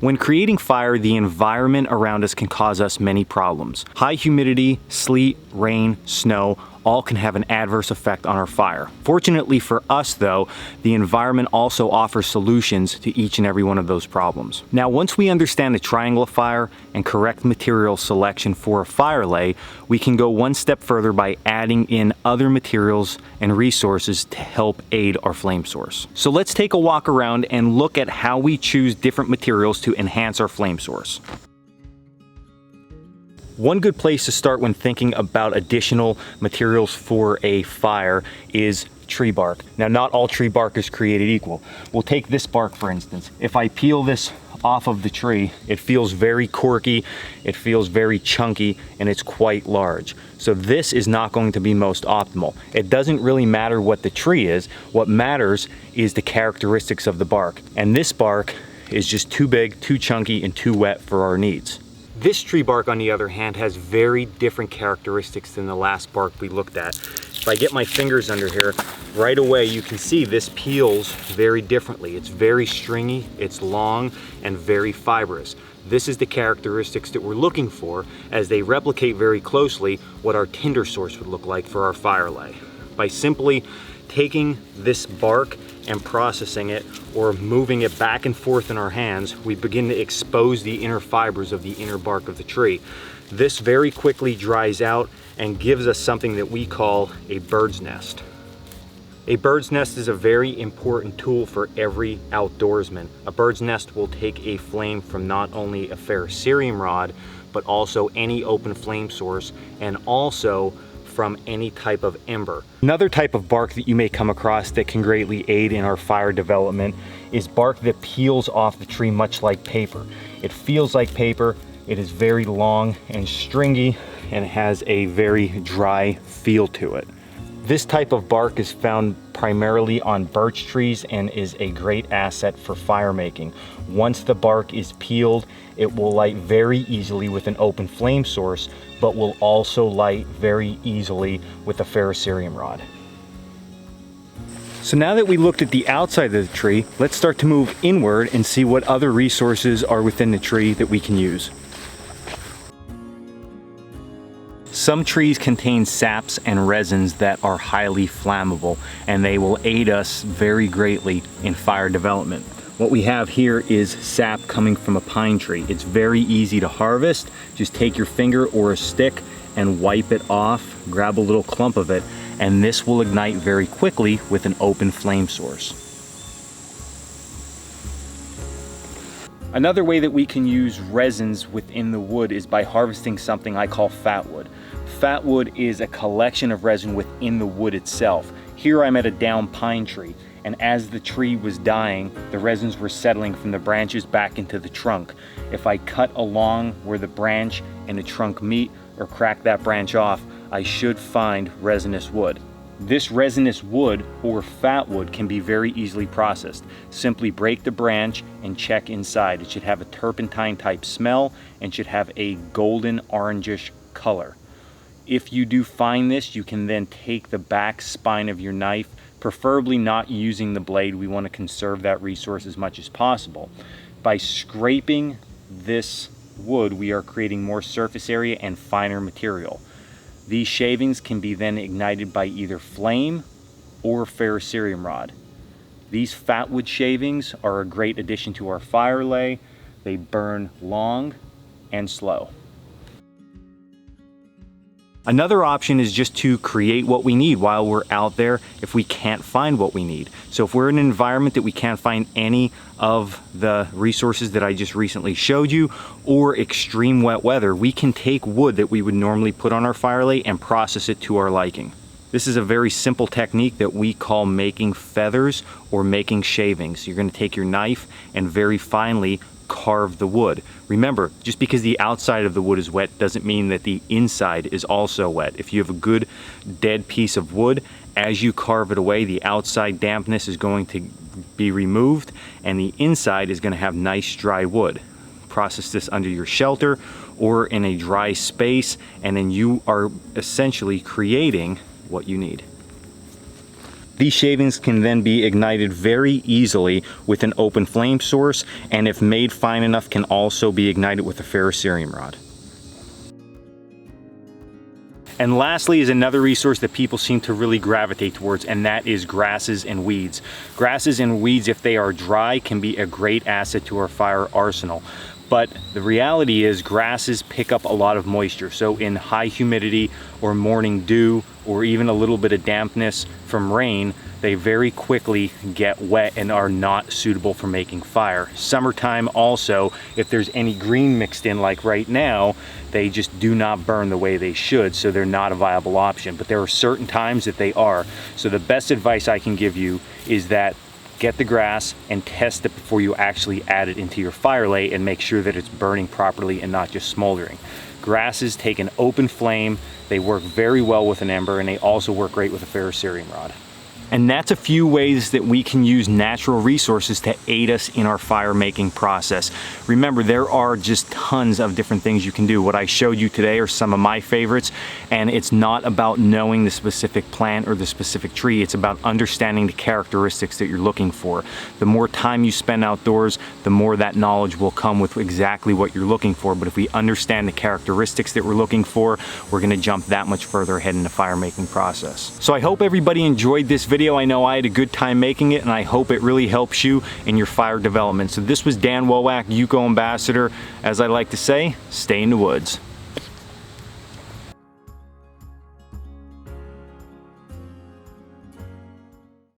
When creating fire, the environment around us can cause us many problems. High humidity, sleet, rain, snow, all can have an adverse effect on our fire. Fortunately for us though, the environment also offers solutions to each and every one of those problems. Now, once we understand the triangle of fire and correct material selection for a fire lay, we can go one step further by adding in other materials and resources to help aid our flame source. So let's take a walk around and look at how we choose different materials to enhance our flame source. One good place to start when thinking about additional materials for a fire is tree bark. Now, not all tree bark is created equal. We'll take this bark for instance. If I peel this off of the tree, it feels very corky, it feels very chunky, and it's quite large. So this is not going to be most optimal. It doesn't really matter what the tree is. What matters is the characteristics of the bark. And this bark is just too big, too chunky, and too wet for our needs. This tree bark, on the other hand, has very different characteristics than the last bark we looked at. If I get my fingers under here, right away you can see this peels very differently. It's very stringy, it's long, and very fibrous. This is the characteristics that we're looking for, as they replicate very closely what our tinder source would look like for our fire lay. By simply taking this bark and processing it or moving it back and forth in our hands, we begin to expose the inner fibers of the inner bark of the tree. This very quickly dries out and gives us something that we call a bird's nest. A bird's nest is a very important tool for every outdoorsman. A bird's nest will take a flame from not only a ferrocerium rod, but also any open flame source, and also from any type of ember. Another type of bark that you may come across that can greatly aid in our fire development is bark that peels off the tree much like paper. It feels like paper, it is very long and stringy, and has a very dry feel to it. This type of bark is found primarily on birch trees and is a great asset for fire making. Once the bark is peeled, it will light very easily with an open flame source, but will also light very easily with a ferrocerium rod. So now that we looked at the outside of the tree, let's start to move inward and see what other resources are within the tree that we can use. Some trees contain saps and resins that are highly flammable, and they will aid us very greatly in fire development. What we have here is sap coming from a pine tree. It's very easy to harvest. Just take your finger or a stick and wipe it off, grab a little clump of it, and this will ignite very quickly with an open flame source. Another way that we can use resins within the wood is by harvesting something I call fat wood. Fat wood is a collection of resin within the wood itself. Here I'm at a down pine tree, and as the tree was dying, the resins were settling from the branches back into the trunk. If I cut along where the branch and the trunk meet, or crack that branch off, I should find resinous wood. This resinous wood, or fat wood, can be very easily processed. Simply break the branch and check inside. It should have a turpentine type smell and should have a golden orangish color. If you do find this, you can then take the back spine of your knife, preferably not using the blade. We want to conserve that resource as much as possible. By scraping this wood, we are creating more surface area and finer material. These shavings can be then ignited by either flame or ferrocerium rod. These fat wood shavings are a great addition to our fire lay. They burn long and slow. Another option is just to create what we need while we're out there if we can't find what we need. So if we're in an environment that we can't find any of the resources that I just recently showed you, or extreme wet weather, we can take wood that we would normally put on our fire lay and process it to our liking. This is a very simple technique that we call making feathers or making shavings. You're going to take your knife and very finely carve the wood. Remember, just because the outside of the wood is wet doesn't mean that the inside is also wet. If you have a good dead piece of wood, as you carve it away, the outside dampness is going to be removed and the inside is going to have nice dry wood. Process this under your shelter or in a dry space, and then you are essentially creating what you need. These shavings can then be ignited very easily with an open flame source, and if made fine enough, can also be ignited with a ferrocerium rod. And lastly is another resource that people seem to really gravitate towards, and that is grasses and weeds. Grasses and weeds, if they are dry, can be a great asset to our fire arsenal. But the reality is grasses pick up a lot of moisture. So in high humidity or morning dew, or even a little bit of dampness from rain, they very quickly get wet and are not suitable for making fire. Summertime also, if there's any green mixed in like right now, they just do not burn the way they should, so they're not a viable option. But there are certain times that they are. So the best advice I can give you is that get the grass and test it before you actually add it into your fire lay, and make sure that it's burning properly and not just smoldering. Grasses take an open flame, they work very well with an ember, and they also work great with a ferrocerium rod. And that's a few ways that we can use natural resources to aid us in our fire making process. Remember, there are just tons of different things you can do. What I showed you today are some of my favorites, and it's not about knowing the specific plant or the specific tree. It's about understanding the characteristics that you're looking for. The more time you spend outdoors, the more that knowledge will come with exactly what you're looking for. But if we understand the characteristics that we're looking for, we're gonna jump that much further ahead in the fire making process. So I hope everybody enjoyed this video. I know I had a good time making it, and I hope it really helps you in your fire development. So this was Dan Wowak, UCO Ambassador. As I like to say, stay in the woods.